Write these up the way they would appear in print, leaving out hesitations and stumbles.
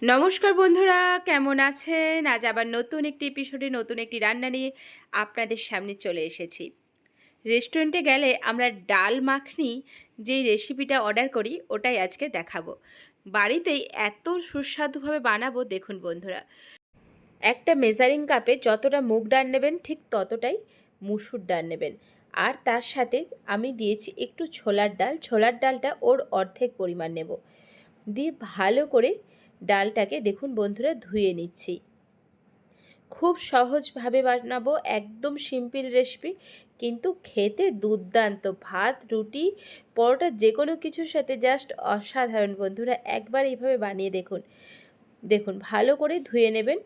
নমস্কার বন্ধুরা, কেমন আছেন? আজ আবার নতুন একটি এপিসোডে নতুন একটি রান্না নিয়ে আপনাদের সামনে চলে এসেছি। রেস্টুরেন্টে গেলে আমরা ডাল মাখনি যেই রেসিপিটা অর্ডার করি ওটাই আজকে দেখাবো। বাড়িতেই এত সুস্বাদুভাবে বানাবো দেখুন বন্ধুরা। একটা মেজারিং কাপে যতটা মুগ ডাল নেবেন ঠিক ততটাই মুসুর ডাল নেবেন। আর তার সাথে আমি দিয়েছি একটু ছোলার ডাল, ছোলার ডালটা ওর অর্ধেক পরিমাণ নেব। দিয়ে ভালো করে ডালটাকে দেখুন বন্ধুরা ধুয়ে নিচ্ছি। খুব সহজভাবে বানাবো, একদম সিম্পল রেসিপি, কিন্তু খেতে দুর্দান্ত। ভাত, রুটি, পরোটা যে কোনো কিছুর সাথে জাস্ট অসাধারণ বন্ধুরা। একবার এইভাবে বানিয়ে দেখুন। দেখুন ভালো করে ধুয়ে নেবেন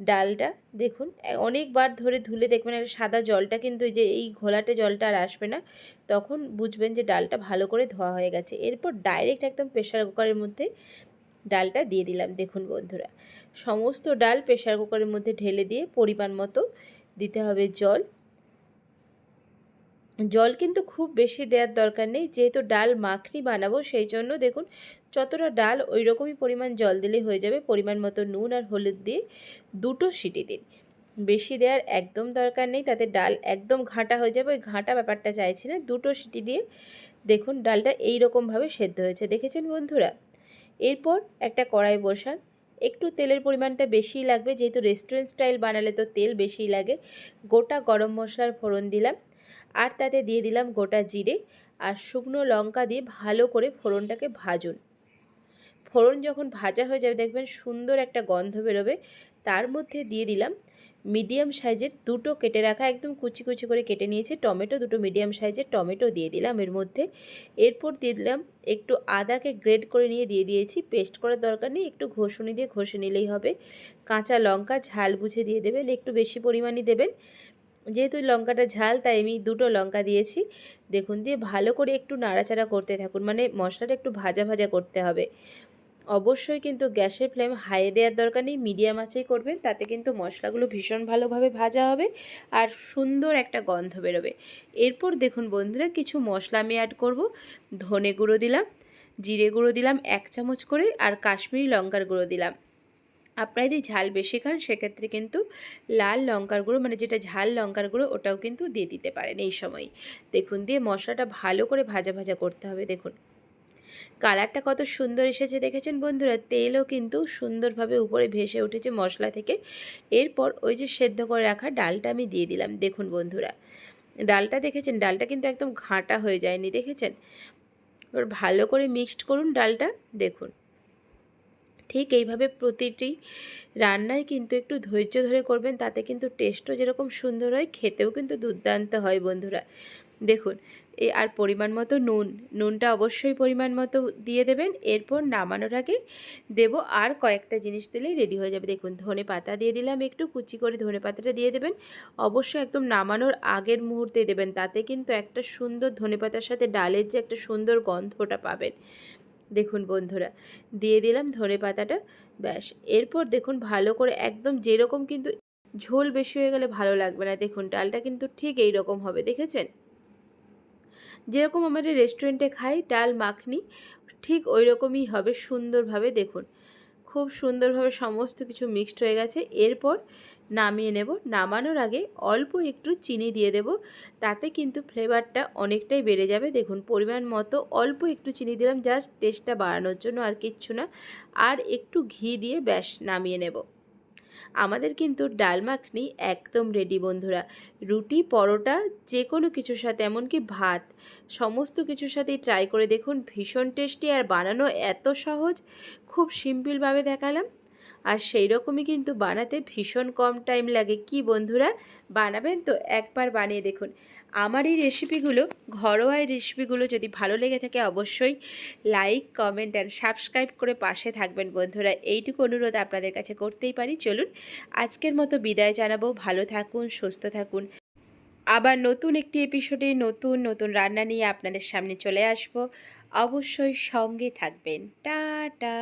ডালটা। দেখুন অনেকবার ধরে ধুলে দেখবেন আর সাদা জলটা কিন্তু এই যে এই ঘোলাটে জলটা আর আসবে না, তখন বুঝবেন যে ডালটা ভালো করে ধোয়া হয়ে গেছে। এরপর ডাইরেক্ট একদম প্রেশার কুকারের মধ্যে ডালটা দিয়ে দিলাম। দেখুন বন্ধুরা, সমস্ত ডাল প্রেশার কুকারের মধ্যে ঢেলে দিয়ে পরিমাণ মতো দিতে হবে জল। জল কিন্তু খুব বেশি দেওয়ার দরকার নেই, যেহেতু ডাল মাখনি বানাবো সেই জন্য দেখুন যতটা ডাল ওই রকমই পরিমাণ জল দিলেই হয়ে যাবে। পরিমাণ মতো নুন আর হলুদ দিয়ে 2টো সিটি দিন, বেশি দেওয়ার একদম দরকার নেই, তাতে ডাল একদম ঘাঁটা হয়ে যাবে। ওই ঘাঁটা ব্যাপারটা চাইছি না। 2টো সিটি দিয়ে দেখুন ডালটা এই রকমভাবে সেদ্ধ হয়েছে, দেখেছেন বন্ধুরা। এরপর একটা কড়াই বসান, একটু তেলের পরিমাণটা বেশিই লাগবে, যেহেতু রেস্টুরেন্ট স্টাইল বানালে তো তেল বেশিই লাগে। গোটা গরম মশলার ফোড়ন দিলাম, আর তাতে দিয়ে দিলাম গোটা জিরে আর শুকনো লঙ্কা দিয়ে ভালো করে ফোড়নটাকে ভাজুন। ফোড়ন যখন ভাজা হয়ে যাবে দেখবেন সুন্দর একটা গন্ধ বেরোবে। তার মধ্যে দিয়ে দিলাম মিডিয়াম সাইজের 2টো কেটে রাখা, একদম কুচি কুচি করে কেটে নিয়েছি টমেটো, 2টো মিডিয়াম সাইজের টমেটো দিয়ে দিলাম এর মধ্যে। এরপর দিয়ে দিলাম একটু আদাকে গ্রেড করে নিয়ে দিয়ে দিয়েছি, পেস্ট করার দরকার নেই, একটু ঘষুনি দিয়ে ঘষে নিলেই হবে। কাঁচা লঙ্কা ঝাল বুঝে দিয়ে দেবেন, একটু বেশি পরিমাণই দেবেন, যেহেতু লঙ্কাটা ঝাল তাই আমি 2টো লঙ্কা দিয়েছি। দেখুন দিয়ে ভালো করে একটু নাড়াচাড়া করতে থাকুন, মানে মশলাটা একটু ভাজা ভাজা করতে হবে। অবশ্যই কিন্তু গ্যাসের ফ্লেম হাই দেওয়ার দরকার নেই, মিডিয়াম আঁচেই করবেন, তাতে কিন্তু মশলাগুলো ভীষণ ভালোভাবে ভাজা হবে আর সুন্দর একটা গন্ধ বেরোবে। এরপর দেখুন বন্ধুরা কিছু মশলা আমি অ্যাড করব। ধনে গুঁড়ো দিলাম, জিরে গুঁড়ো দিলাম 1 চামচ করে, আর কাশ্মীরি লঙ্কার গুঁড়ো দিলাম। আপনারা যদি ঝাল বেশি খান সেক্ষেত্রে কিন্তু লাল লঙ্কার গুঁড়ো, মানে যেটা ঝাল লঙ্কার গুঁড়ো, ওটাও কিন্তু দিয়ে দিতে পারেন এই সময়। দেখুন দিয়ে মশলাটা ভালো করে ভাজা ভাজা করতে হবে। দেখুন কালারটা কত সুন্দর এসেছে দেখেছেন বন্ধুরা, তেলও কিন্তু সুন্দরভাবে উপরে ভেসে উঠেছে মশলা থেকে। এরপর ওই যে সেদ্ধ করে রাখা ডালটা আমি দিয়ে দিলাম। দেখুন বন্ধুরা ডালটা দেখেছেন, ডালটা কিন্তু একদম ঘাঁটা হয়ে যায়নি, দেখেছেন। এবার ভালো করে মিক্সড করুন ডালটা। দেখুন ঠিক এইভাবে প্রতিটি রান্নায় কিন্তু একটু ধৈর্য ধরে করবেন, তাতে কিন্তু টেস্টও যেরকম সুন্দর হয় খেতেও কিন্তু দুর্দান্ত হয় বন্ধুরা। দেখুন আর পরিমাণ মতো নুনটা অবশ্যই পরিমাণ মতো দিয়ে দেবেন। এরপর নামানোর আগে দেব আর কয়েকটা জিনিস দিলেই রেডি হয়ে যাবে। দেখুন ধনে পাতা দিয়ে দিলাম, একটু কুচি করে ধনে পাতাটা দিয়ে দেবেন। অবশ্যই একদম নামানোর আগের মুহূর্তে দেবেন, তাতে কিন্তু একটা সুন্দর ধনে পাতার সাথে ডালের যে একটা সুন্দর গন্ধটা পাবেন। দেখুন বন্ধুরা দিয়ে দিলাম ধনে পাতাটা, ব্যাস। এরপর দেখুন ভালো করে একদম যেরকম, কিন্তু ঝোল বেশি হয়ে গেলে ভালো লাগবে না। দেখুন ডালটা কিন্তু ঠিক এই রকম হবে, দেখেছেন, যেরকম আমাদের রেস্টুরেন্টে খাই ডাল মাখনি ঠিক ওই রকমই হবে সুন্দরভাবে। দেখুন খুব সুন্দরভাবে সমস্ত কিছু মিক্সড হয়ে গেছে। এরপর নামিয়ে নেব। নামানোর আগে অল্প একটু চিনি দিয়ে দেব, তাতে কিন্তু ফ্লেভারটা অনেকটাই বেড়ে যাবে। দেখুন পরিমাণ মতো অল্প একটু চিনি দিলাম, জাস্ট টেস্টটা বাড়ানোর জন্য, আর কিচ্ছু না। আর একটু ঘি দিয়ে ব্যাস নামিয়ে নেব। আমাদের কিন্তু ডাল মাখনি একদম রেডি বন্ধুরা। রুটি, পরোটা, যে কোনো কিছুর সাথে, এমনকি ভাত, সমস্ত কিছুর সাথেই ট্রাই করে দেখুন, ভীষণ টেস্টি আর বানানো এত সহজ। খুব সিম্পলভাবে দেখালাম, আর সেই রকমই কিন্তু বানাতে ভীষণ কম টাইম লাগে। কি বন্ধুরা বানাবেন তো, একবার বানিয়ে দেখুন। আমার এই রেসিপিগুলো, ঘরোয়া এই রেসিপিগুলো যদি ভালো লেগে থাকে অবশ্যই লাইক, কমেন্ট আর সাবস্ক্রাইব করে পাশে থাকবেন বন্ধুরা। এইটুকু অনুরোধ আপনাদের কাছে করতেই পারি। চলুন আজকের মতো বিদায় জানাবো। ভালো থাকুন, সুস্থ থাকুন। আবার নতুন একটি এপিসোডে নতুন নতুন রান্না নিয়ে আপনাদের সামনে চলে আসব। অবশ্যই সঙ্গে থাকবেন। টাটা।